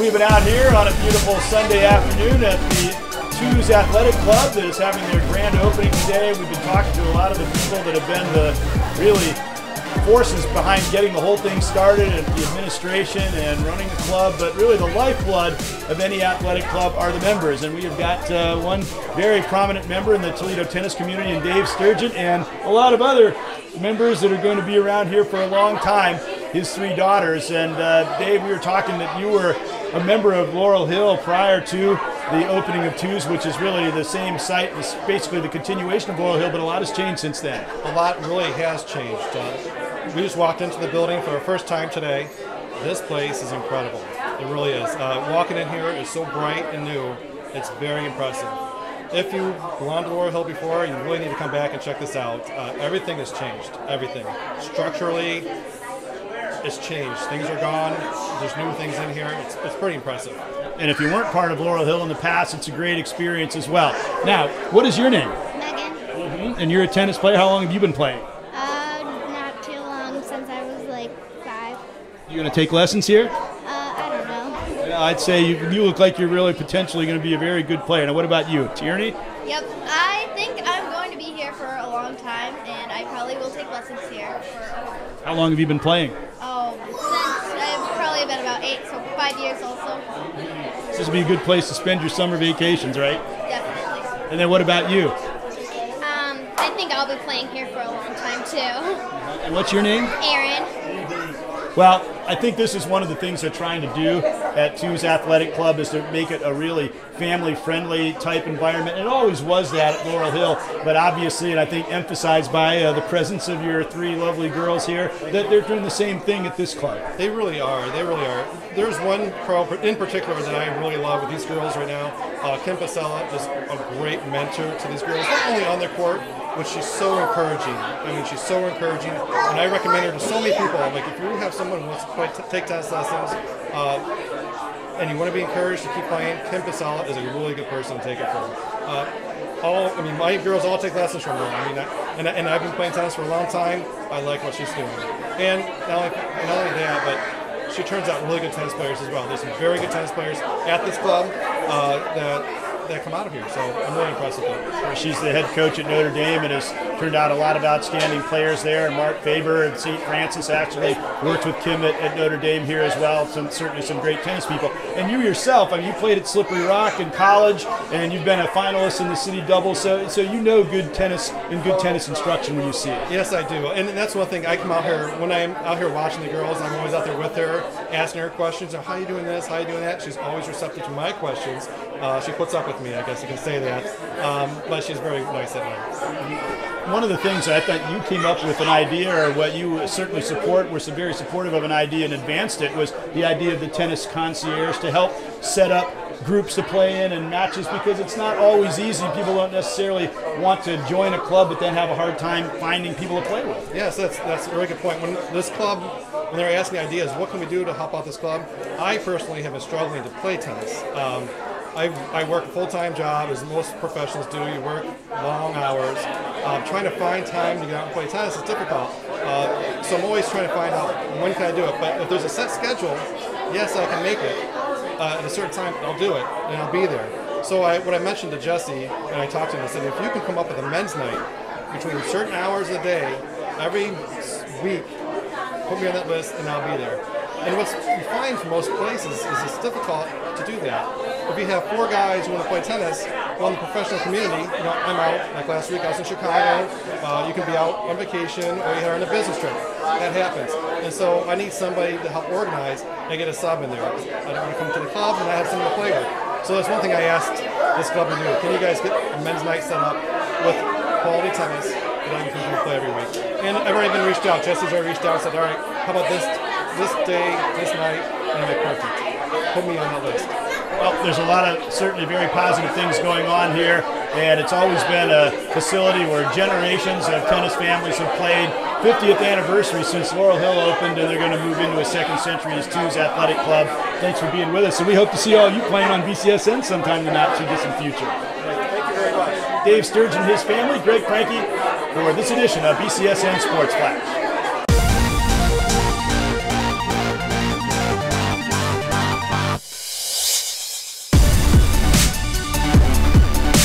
We've been out here on a beautiful Sunday afternoon at the Twos Athletic Club that is having their grand opening today. We've been talking to a lot of the people that have been the really forces behind getting the whole thing started, and the administration and running the club, but really the lifeblood of any athletic club are the members. And we have got one very prominent member in the Toledo tennis community in Dave Sturgeon, and a lot of other members that are going to be around here for a long time, his three daughters. And Dave, we were talking that you were a member of Laurel Hill prior to the opening of Twos, which is really the same site. It's basically the continuation of Laurel Hill, but a lot has changed since then. A lot really has changed. We just walked into the building for the first time today. This place is incredible. It really is. Walking in here is so bright and new. It's very impressive. If you belonged to Laurel Hill before, you really need to come back and check this out. Everything has changed. Everything. Structurally, it's changed. Things are gone. There's new things in here. It's pretty impressive. And if you weren't part of Laurel Hill in the past, it's a great experience as well. Now, what is your name? Megan. And you're a tennis player. How long have you been playing? Not too long, since I was like 5. You going to take lessons here? I don't know. Yeah, I'd say you look like you're really potentially going to be a very good player. Now, what about you? Tierney? Yep, I think I'm going to be here for a long time, and I probably will take lessons here for How long have you been playing? since I've probably been about 8, so 5 years also. This would be a good place to spend your summer vacations, right? Definitely. And then what about you? I think I'll be playing here for a long time too. And what's your name? Aaron. Well, I think this is one of the things they're trying to do at Twos Athletic Club, is to make it a really family-friendly type environment. It always was that at Laurel Hill, but obviously, and I think emphasized by the presence of your three lovely girls here, that they're doing the same thing at this club. They really are. They really are. There's one pro in particular that I really love with these girls right now. Kim Pasella is a great mentor to these girls, not only on their court, but she's so encouraging. I mean, she's so encouraging, and I recommend her to so many people. Like, if you have someone who wants to take tennis lessons, and you want to be encouraged to keep playing, Kim Pasella is a really good person to take it from. My girls all take lessons from her. I mean, and I've been playing tennis for a long time. I like what she's doing, and not only that, but she turns out really good tennis players as well. There's some very good tennis players at this club that come out of here, so I'm really impressed with her. She's the head coach at Notre Dame and has turned out a lot of outstanding players there. And Mark Faber and St. Francis actually worked with Kim at Notre Dame here as well. Certainly some great tennis people. And you yourself, I mean, you played at Slippery Rock in college, and you've been a finalist in the city doubles, so you know good tennis and good tennis instruction when you see it. Yes, I do. And that's one thing. I come out here, when I'm out here watching the girls, I'm always out there with her, asking her questions. How are you doing this? How are you doing that? She's always receptive to my questions. She puts up with me, I guess you can say that. But she's very nice at night. One of the things I thought you came up with an idea, or what you certainly were very supportive of an idea and advanced it, was the idea of the tennis concierge to help set up groups to play in and matches, because it's not always easy. People don't necessarily want to join a club but then have a hard time finding people to play with. Yes, that's a very good point. When they're asking ideas, what can we do to help out this club? I personally have been struggling to play tennis. I work a full-time job, as most professionals do. You work long hours. Trying to find time to get out and play tennis is difficult. So I'm always trying to find out when can I do it. But if there's a set schedule, yes, I can make it. At a certain time, I'll do it, and I'll be there. So what I mentioned to Jesse, and I talked to him, I said, if you can come up with a men's night between certain hours of the day, every week, put me on that list, and I'll be there. And what you find for most places is it's difficult to do that. If you have 4 guys who want to play tennis, well, in the professional community, I'm out. Like last week, I was in Chicago. You can be out on vacation, or you're on a business trip. That happens. And so I need somebody to help organize and get a sub in there. I don't want to come to the club and I have someone to play with. So that's one thing I asked this club to do. Can you guys get a men's night set up with quality tennis that I can come and play every week? And I've already been reached out. Jesse's already reached out and said, all right, how about this day, this night, and I'm like, perfect. Put me on that list. Well, there's a lot of certainly very positive things going on here, and it's always been a facility where generations of tennis families have played. 50th anniversary since Laurel Hill opened, and they're going to move into a second century as Twos Athletic Club. Thanks for being with us, and we hope to see all you playing on Bcsn sometime in the not-too-distant future. Thank you very much. Dave Sturgeon and his family, Greg Cranky, for this edition of Bcsn Sports Flash.